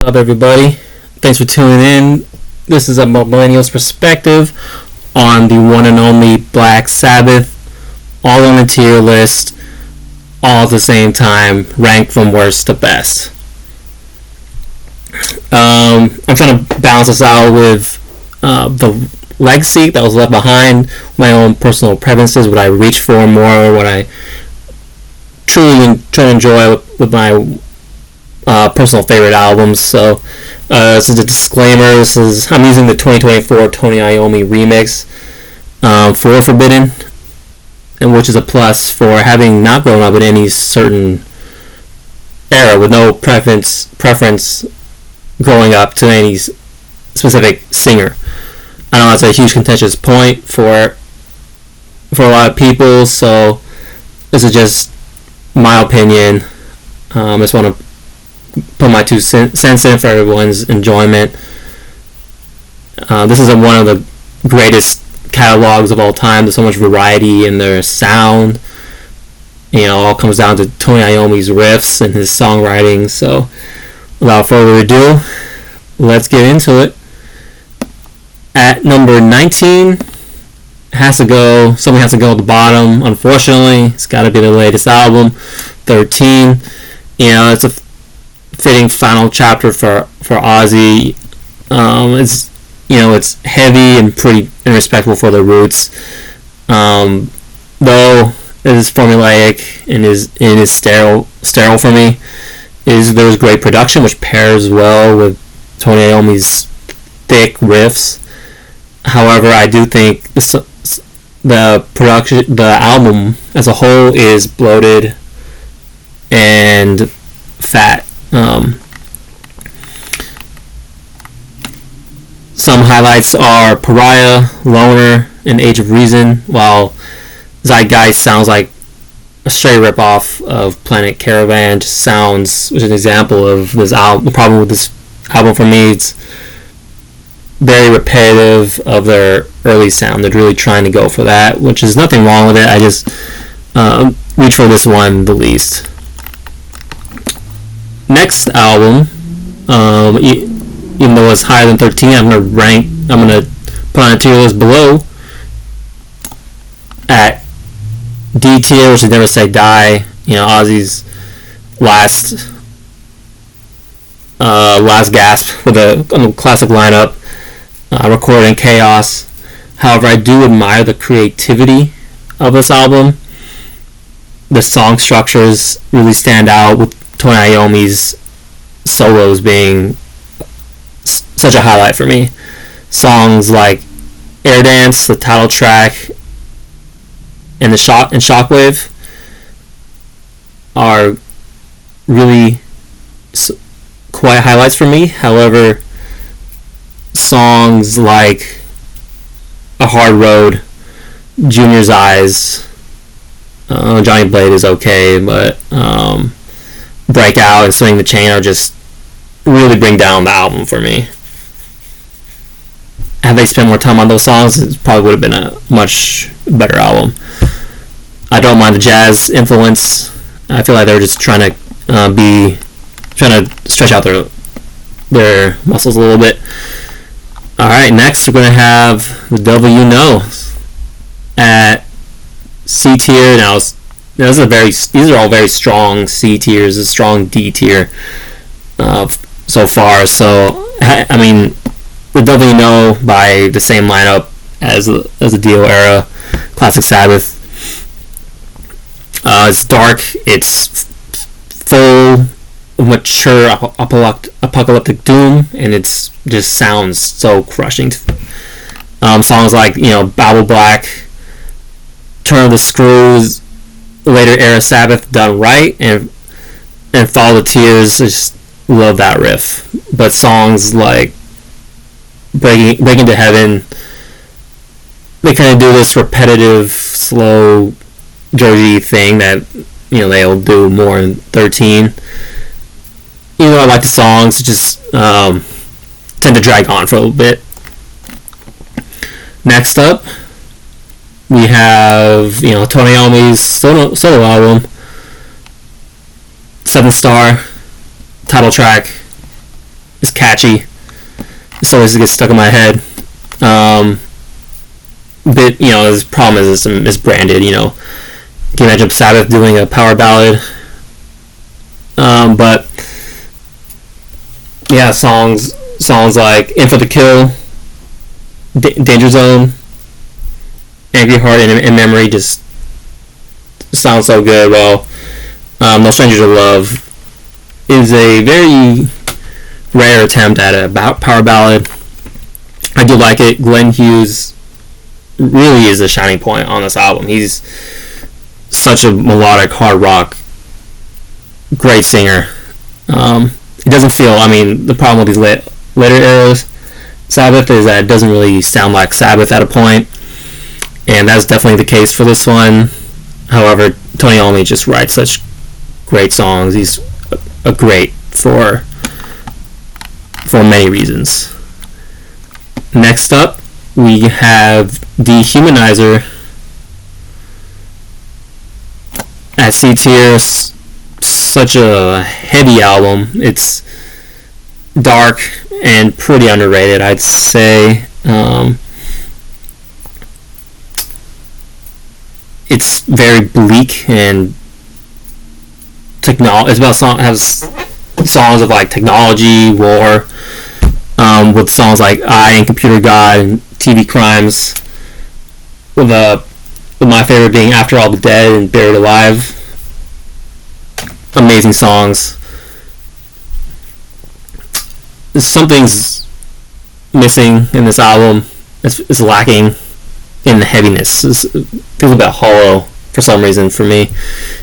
Up, everybody? Thanks for tuning in. This is a Millennial's perspective on the one and only Black Sabbath, all on the tier list, all at the same time, ranked from worst to best. I'm trying to balance this out with the legacy that was left behind, my own personal preferences, what I reach for more, what I truly try to enjoy with my personal favorite albums. So this is a disclaimer. I'm using the 2024 Tony Iommi remix for Forbidden, and which is a plus for having not grown up in any certain era with no preference growing up to any specific singer. I know that's a huge contentious point for a lot of people, so this is just my opinion. I just want to put my 2 cents in for everyone's enjoyment. This is one of the greatest catalogs of all time. There's so much variety in their sound. It all comes down to Tony Iommi's riffs and his songwriting. So, without further ado, let's get into it. At number 19, something has to go at the bottom. Unfortunately, it's got to be the latest album, 13. It's a fitting final chapter for Ozzy. It's heavy and pretty and respectful for the roots. Though it is formulaic and is sterile for me. There's great production which pairs well with Tony Iommi's thick riffs. However, I do think the album as a whole is bloated and fat. Some highlights are Pariah, Loner, and Age of Reason, while Zeitgeist sounds like a straight rip-off of Planet Caravan. Just sounds, which is an example of this album. The problem with this album for me, it's very repetitive of their early sound. They're really trying to go for that, which is nothing wrong with it. I just reach for this one the least. Next album, even though it's higher than 13, I'm gonna put on a tier list below at D tier, which is Never Say Die. Ozzy's last gasp with a classic lineup, recorded in chaos. However, I do admire the creativity of this album. The song structures really stand out, with Tony Iommi's solos being such a highlight for me. Songs like Air Dance, the title track, and Shockwave are really quite highlights for me. However, songs like A Hard Road, Junior's Eyes, Johnny Blade is okay, but Breakout and Swing the Chain are just really bring down the album for me. Had they spent more time on those songs, it probably would have been a much better album. I don't mind the jazz influence. I feel like they're just trying to stretch out their muscles a little bit. Alright, next we're going to have The Devil You Know at C tier. Now, these are all very strong C tiers, a strong D tier so far. So, I mean, The Devil You Know by the same lineup as the Dio era, classic Sabbath. It's dark, it's full, mature apocalyptic doom, and it's just sounds so crushing. Songs like Babel Black, Turn of the Screws, later era Sabbath done right, and Follow the Tears. I just love that riff. But songs like Breaking to Heaven, they kind of do this repetitive, slow, dirty thing that they'll do more in 13. I like the songs, just tend to drag on for a little bit. Next up, we have Tony Iommi's solo album, 7 Star, title track, is catchy. It always gets stuck in my head. But his problem is it's misbranded. Can you imagine Sabbath doing a power ballad? But yeah, songs like "In for the Kill," "Danger Zone," "Angry Heart," and "In Memory" just sound so good. Well, "No Stranger to Love" is a very rare attempt at a power ballad. I do like it. Glenn Hughes really is a shining point on this album. He's such a melodic hard rock great singer. It doesn't feel, the problem with these later eras Sabbath is that it doesn't really sound like Sabbath at a point, and that's definitely the case for this one. However, Tony Iommi just writes such great songs. He's a great for many reasons. Next up, we have Dehumanizer at C tier. Such a heavy album. It's dark and pretty underrated, I'd say. It's very bleak and it's about has songs of like technology, war, with songs like "I" and "Computer God" and "TV Crimes," with my favorite being "After All the Dead" and "Buried Alive." Amazing songs. Something's missing in this album. It's lacking in the heaviness. It feels a bit hollow for some reason for me.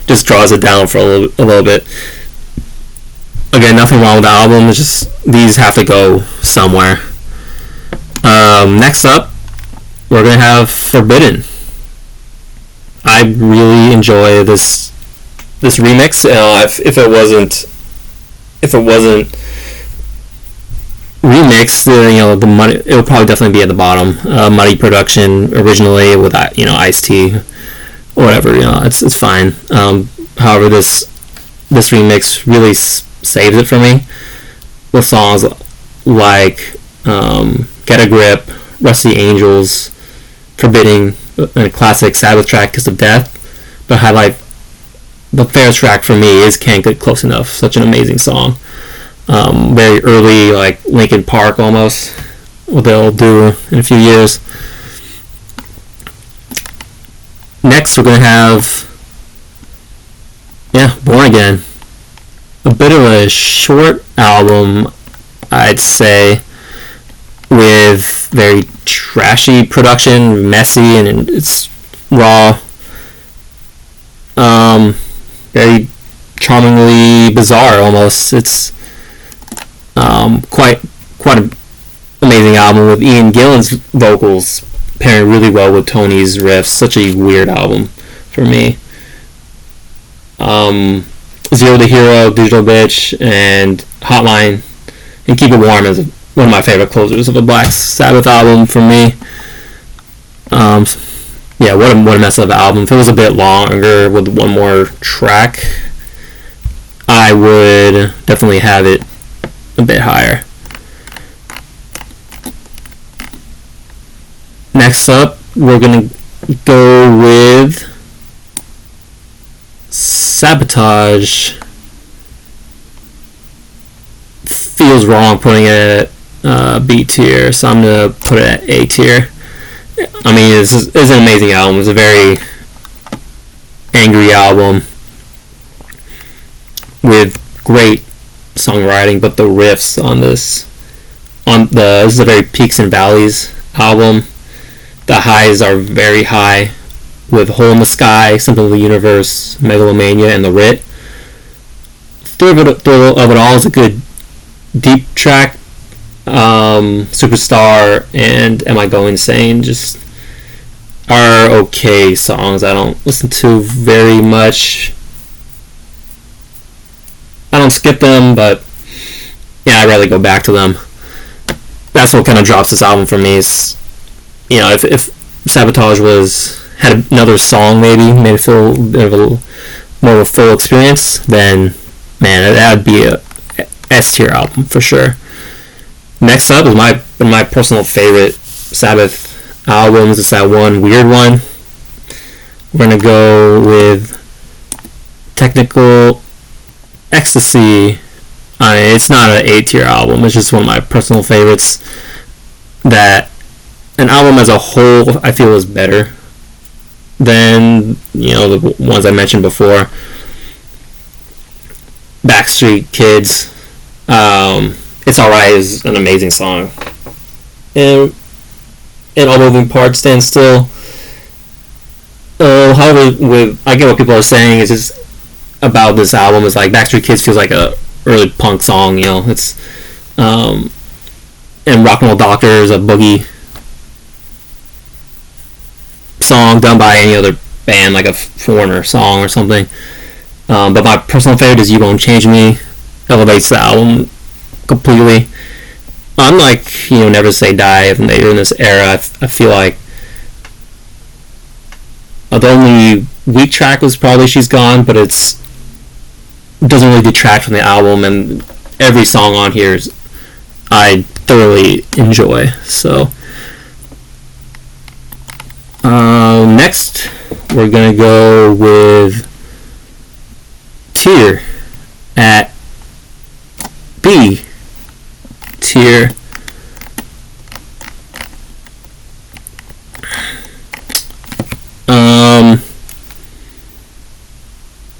Just draws it down for a little bit. Again, nothing wrong with the album. It's just these have to go somewhere. Next up, we're gonna have Forbidden. I really enjoy this remix. If it wasn't remixed, the Muddy, it would probably definitely be at the bottom. Muddy production originally with Ice-T or whatever. It's fine. However, this remix really saves it for me with songs like "Get a Grip," "Rusty Angels," "Forbidding," and a classic Sabbath track "Kiss of Death." But highlight the fair track for me is "Can't Get Close Enough." Such an amazing song. Very early, like Linkin Park almost, what they'll do in a few years. Next, we're going to have Born Again. A bit of a short album, I'd say, with very trashy production, messy, and it's raw. Very charmingly bizarre almost. It's quite an amazing album with Ian Gillan's vocals pairing really well with Tony's riffs. Such a weird album for me. Zero the Hero, Digital Bitch, and Hotline, and Keep It Warm is one of my favorite closers of a Black Sabbath album for me. What a mess of an album. If it was a bit longer with one more track, I would definitely have it a bit higher. Next up, we're going to go with Sabotage. Feels wrong putting it at B tier, so I'm going to put it at A tier. It's an amazing album. It's a very angry album with great songwriting, but the riffs on this is a very peaks and valleys album. The highs are very high with Hole in the Sky, Something of the Universe, Megalomania, and The Writ. Thrill of It All is a good deep track. Superstar and Am I Going Insane just are okay songs. I don't listen to very much. I don't skip them, but I rarely go back to them. That's what kind of drops this album for me. Is, if Sabotage had another song, made it feel more of a full experience, then that would be a S tier album for sure. Next up is one of my personal favorite Sabbath albums. It's that one Weird One. We're gonna go with Technical Ecstasy. It's not an A-tier album. It's just one of my personal favorites. That an album as a whole, I feel, is better than the ones I mentioned before. Backstreet Kids. It's Alright is an amazing song. And All Moving Parts Stand Still. However, I get what people are saying. It's just about this album is like Backstreet Kids feels like a early punk song. It's and Rock and Roll Doctor is a boogie song done by any other band, like a Foreigner song or something. But my personal favorite is You Won't Change Me. Elevates the album completely. Unlike Never Say Die, and later in this era, I feel like the only weak track was probably She's Gone, but it doesn't really detract from the album, and every song on here I thoroughly enjoy. So next we're gonna go with Tear at B tier.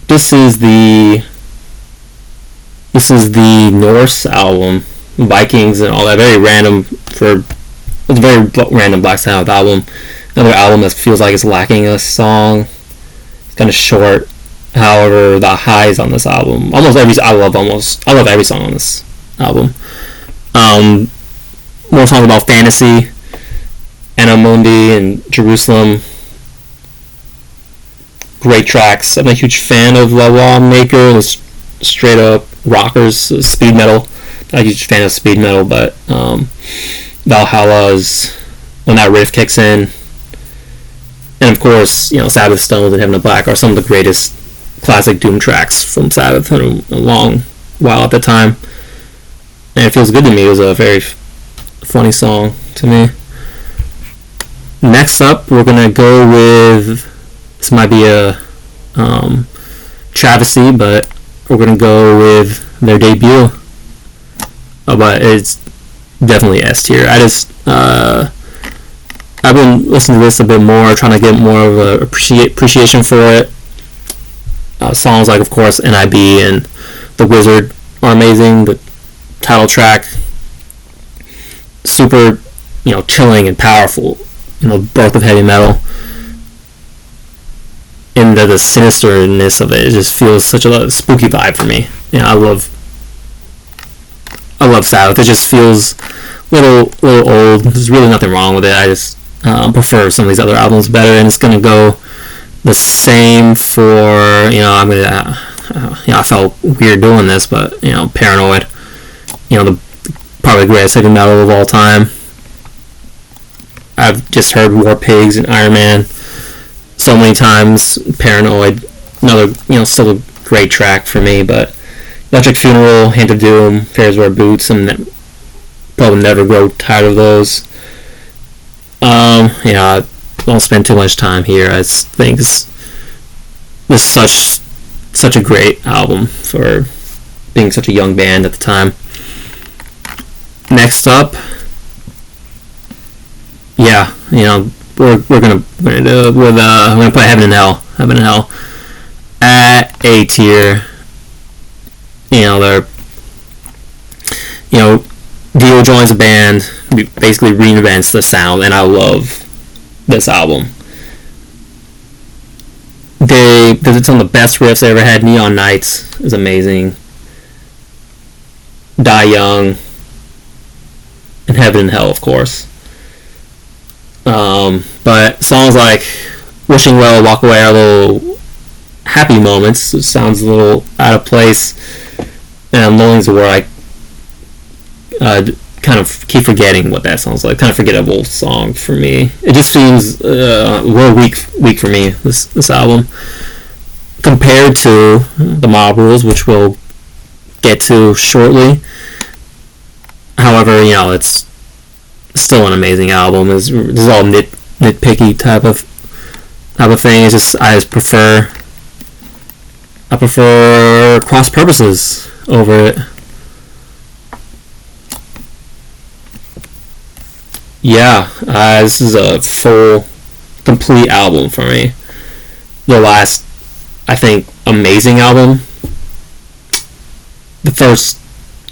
This is the Norse album, Vikings and all that. It's a very random Black Sabbath album. Another album that feels like it's lacking a song. It's kind of short. However, the highs on this album, I love every song on this album. More songs about fantasy, Anna Mundi and Jerusalem. Great tracks. I'm a huge fan of La Lawmaker, the straight up rockers, speed metal. Not a huge fan of speed metal, but Valhalla is when that riff kicks in. And of course, Sabbath, Stones, and Heaven of Black are some of the greatest classic doom tracks from Sabbath in a long while at the time. And it feels good to me. It was a very funny song to me. Next up, we're gonna go with, this might be a travesty, but we're gonna go with their debut. But it's definitely S tier. I've been listening to this a bit more, trying to get more of a appreciation for it. Songs like, of course, NIB and The Wizard are amazing. The title track, super, chilling and powerful. Birth of heavy metal. And the sinisterness of it just feels such a spooky vibe for me. I love Sabbath. It just feels a little old. There's really nothing wrong with it. I just prefer some of these other albums better, and it's gonna go the same for I felt weird doing this, but Paranoid, probably the greatest heavy metal of all time. I've just heard War Pigs and Iron Man so many times. Paranoid, another still a great track for me, but Electric Funeral, Hand of Doom, Fairs Wear Boots, and probably never grow tired of those. I won't spend too much time here. I think this is such a great album for being such a young band at the time. Next up, we're gonna put Heaven and Hell. Heaven and Hell at A tier. Dio joins the band, basically reinvents the sound, and I love this album. They did some of the best riffs I ever had. Neon Nights is amazing. Die Young, and Heaven and Hell, of course. But songs like Wishing Well, Walk Away are little happy moments. It sounds a little out of place. And Loneliness is where I kind of keep forgetting what that sounds like. Kind of forgettable song for me. It just seems a little weak for me, this album. Compared to the Mob Rules, which we'll get to shortly. However, However, it's still an amazing album. This is all nitpicky type of thing. It's just I prefer Cross Purposes over it. Yeah, this is a full, complete album for me. The last, I think, amazing album. The first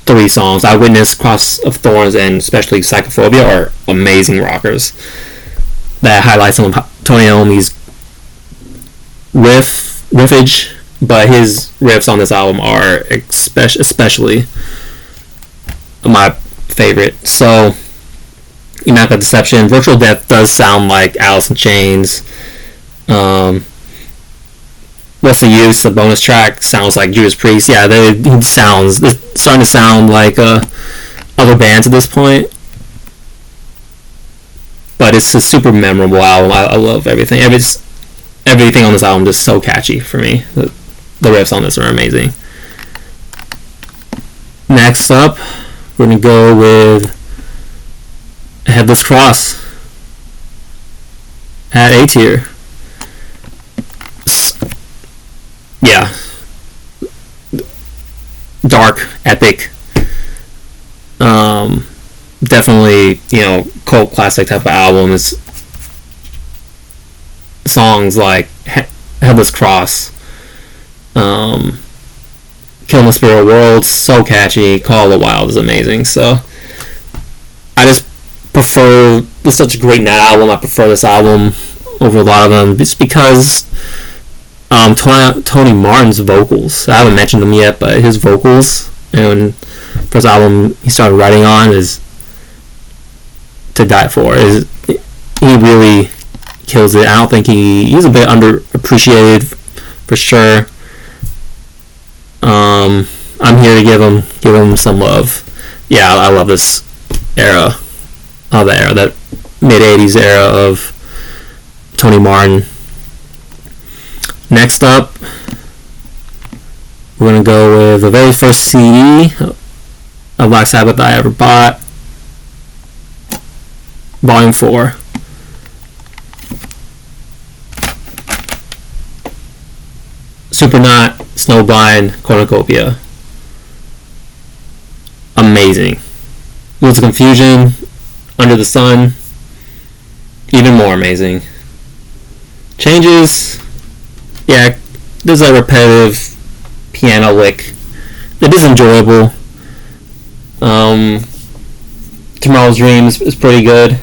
3 songs, Eyewitness, Cross of Thorns, and especially Psychophobia, are amazing rockers. That highlights some of Tony Iommi's riffage, but his riffs on this album are especially my favorite. So, Immaculate Deception, Virtual Death does sound like Alice in Chains. What's the Use, the bonus track, sounds like Judas Priest. Yeah, it's starting to sound like other bands at this point. But it's a super memorable album. I love everything. Everything on this album is so catchy for me. The riffs on this are amazing. Next up, we're going to go with Headless Cross at A tier. Yeah. Dark, epic. Definitely, cult classic type of album. It's songs like Headless Cross, Kill the Spirit World, so catchy. Call of the Wild is amazing. So I just prefer, it's such a great net album. I prefer this album over a lot of them just because Tony Martin's vocals, I haven't mentioned them yet, but his vocals and first album he started writing on is to die for. He really kills it. I don't think he's a bit underappreciated for sure. I'm here to give him some love. Yeah, I love this era, that mid-'80s era of Tony Martin. Next up, we're going to go with the very first CD of Black Sabbath I ever bought, Volume 4. Supernaut, Snowblind, Cornucopia. Amazing. Wheels of Confusion, Under the Sun, even more amazing. Changes, yeah, there's a repetitive piano lick. It is enjoyable. Tomorrow's Dream is pretty good.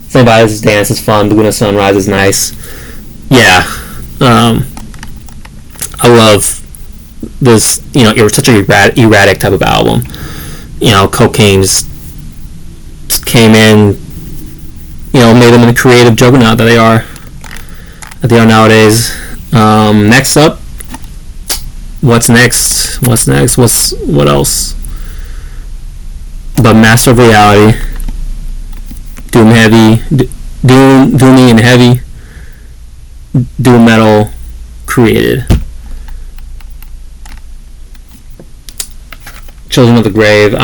Somebody's Dance is fun. The Winter Sunrise is nice. Yeah, I love this. It was such a erratic type of album. Cocaine just came in. Made them the creative juggernaut that they are nowadays. Next up, what's next? What else? But Master of Reality, Doomy and Heavy, Doom Metal, Created, Children of the Grave.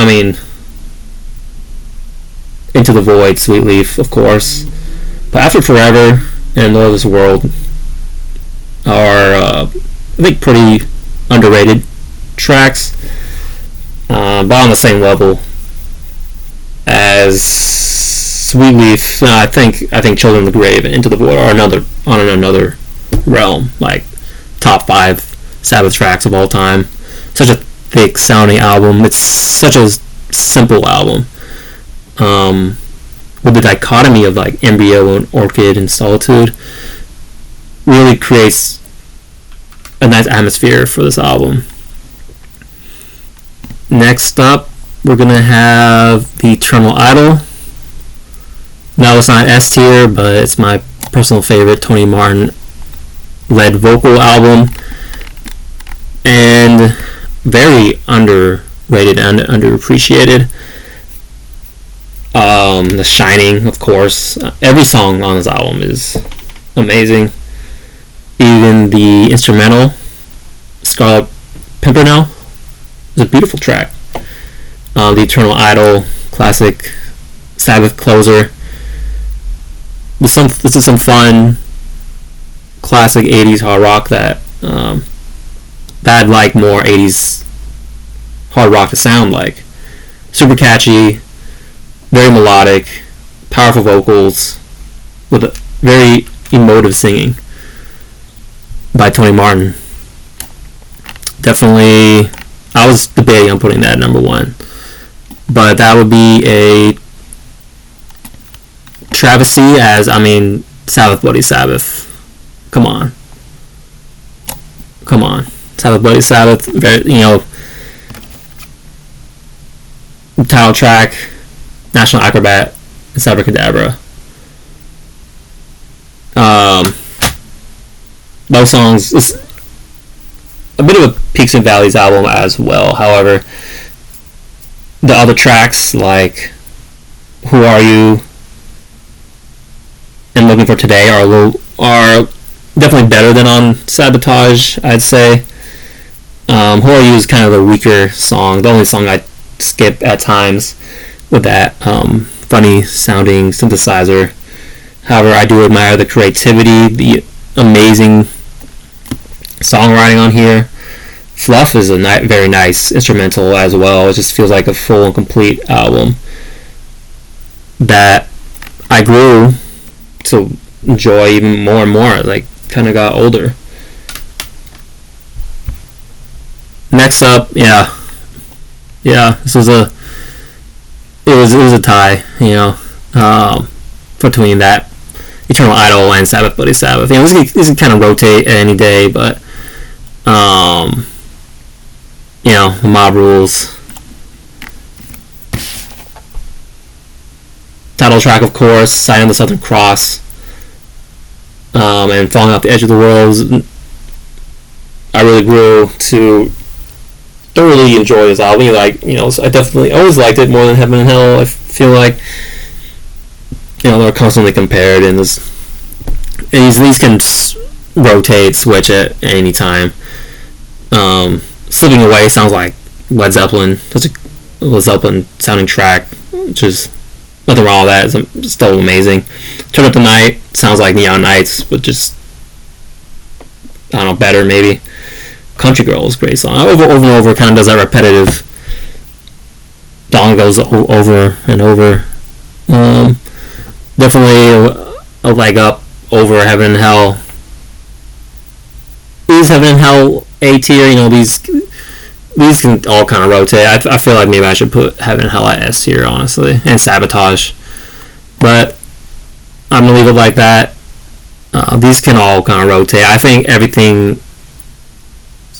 Into the Void, Sweet Leaf, of course. But After Forever and Lord of This World are, I think, pretty underrated tracks, but on the same level as Sweet Leaf. I think Children of the Grave and Into the Void are on another realm, like top 5 Sabbath tracks of all time. Such a thick sounding album. It's such a simple album. With the dichotomy of like Embryo and Orchid and Solitude, really creates a nice atmosphere for this album. Next up, we're gonna have The Eternal Idol. No, it's not S tier, but it's my personal favorite Tony Martin led vocal album, and very underrated and underappreciated. The Shining, of course. Every song on this album is amazing. Even the instrumental, Scarlet Pimpernel, is a beautiful track. The Eternal Idol, classic Sabbath closer. This is some fun classic 80s hard rock that I'd like more 80s hard rock to sound like. Super catchy, very melodic, powerful vocals, with a very emotive singing by Tony Martin. Definitely, I was debating on putting that at number 1, but that would be a travesty, as Sabbath Bloody Sabbath. Come on, Sabbath Bloody Sabbath. Title track, National Acrobat, and Abracadabra. Those songs is a bit of a Peaks and Valleys album as well. However, the other tracks like Who Are You and Looking for Today are definitely better than on Sabotage, I'd say. Who Are You is kind of a weaker song. The only song I skip at times with that funny sounding synthesizer. However, I do admire the creativity, the amazing songwriting on here. Fluff is a very nice instrumental as well. It just feels like a full and complete album that I grew to enjoy even more and more. Like, kind of got older. Next up, this was it was a tie, between that Eternal Idol and Sabbath Bloody Sabbath. This can kind of rotate any day, but the Mob Rules. Title track, of course, Sign of the Southern Cross, and Falling Off the Edge of the World. I really grew to thoroughly enjoy this album. I definitely always liked it more than Heaven and Hell. I feel like they're constantly compared, and these can rotate, switch at any time. Slipping Away sounds like Led Zeppelin. Such a Led Zeppelin sounding track, which is nothing wrong with that. It's still amazing. Turn Up the Night sounds like Neon Nights, but just better maybe. Country Girl is a great song. Over and over, kind of does that repetitive. Song goes over and over. Definitely a leg up over Heaven and Hell. Is Heaven and Hell A tier? These can all kind of rotate. I feel like maybe I should put Heaven and Hell at S tier, honestly, and Sabotage. But I'm gonna leave it like that. These can all kind of rotate. I think everything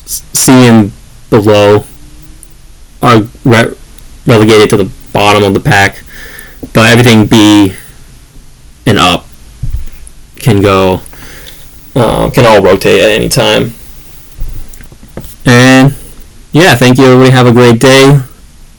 C and below are relegated to the bottom of the pack, but everything B and up can all rotate at any time. And thank you, everybody. Have a great day.